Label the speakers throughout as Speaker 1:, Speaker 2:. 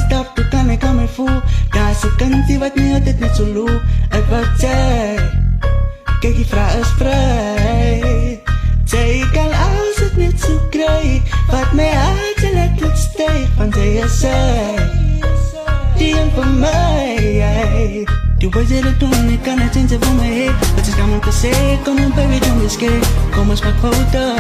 Speaker 1: Stop, du kan ikke komme få. Der er så ganske hvad nede, det er så lå. At hvad tag, kan ikke fra os frej. Tag ikke al afsat net så grej. Hvad med alt til at lidt steg. Fandt jeg sag, det er for mig. Du ved det, du ikke kan have tænkt sig for mig. Og til skal man kan se, kom nu baby, du vil ske. Kom og smag på dig.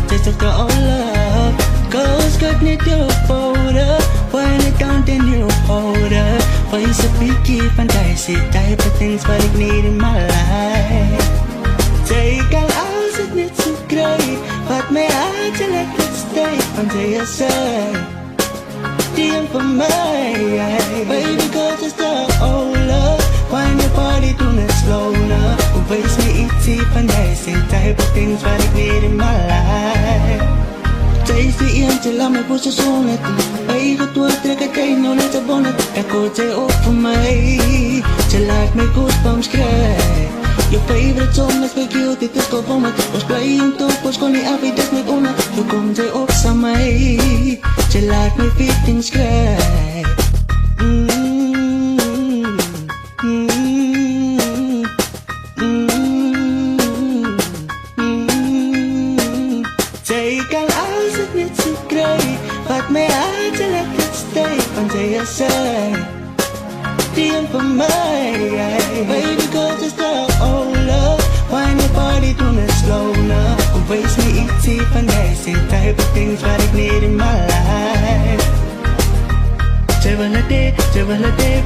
Speaker 1: Test of the all up. Go skirt net your photo. When it down then you hold up. For you so picky, fantastic type of things what I need in my life. Take all hours it needs to great. But may I to let it stay until you say DM for me, baby girl just the old love. When your body do not slow now. Waste me easy, fantastic type of things what I need in my life. Tasty iyan sila may puso sulit. Ay katuwa talaga kayo nulit sa bonnet. Ako tayo for me. Sila at may goosebumps cry. Your favorite song is may cute. Itis ko pumat. Was playing to post ko ni Abby. Das may unat. Lukom tayo sa may. Sila at may feelings cry. Take all hours it needs to great. But may I to let it stay until you say DM for me, baby girl just the old love. When your body do not slow now. Waste me easy, fantastic type of things what I need in my life. Travel a day,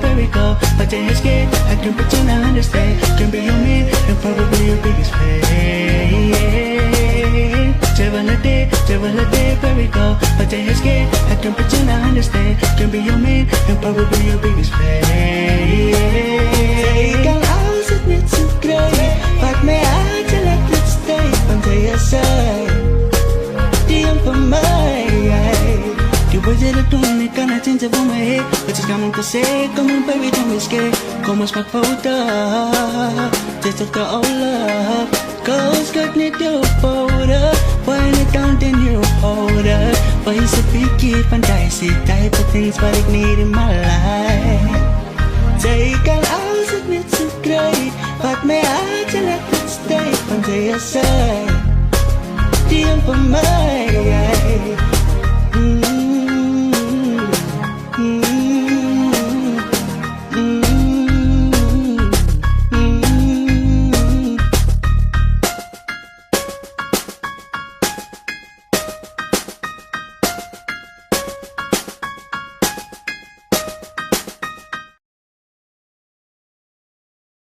Speaker 1: baby girl. But you ain't scared, I can pretend I understand. Can be your man and probably your biggest fan. Travel a day, baby girl. But you ain't scared, I can pretend I understand. Can be your man and probably your biggest fan. Take all hours it needs to great. But may I to let it stay until you say DM for me. Du ved det, du ikke kan have tænkt sig for mig. Og til skal man kan se, kom nu baby, du vil ske. Kom og smag på dig. Test of the all up. Go skirt net your photo. When it down then you hold up. For you so picky, fantastic type of things what I need in my life. Take all hours it needs to great. But may I to let it stay until you say DM for me.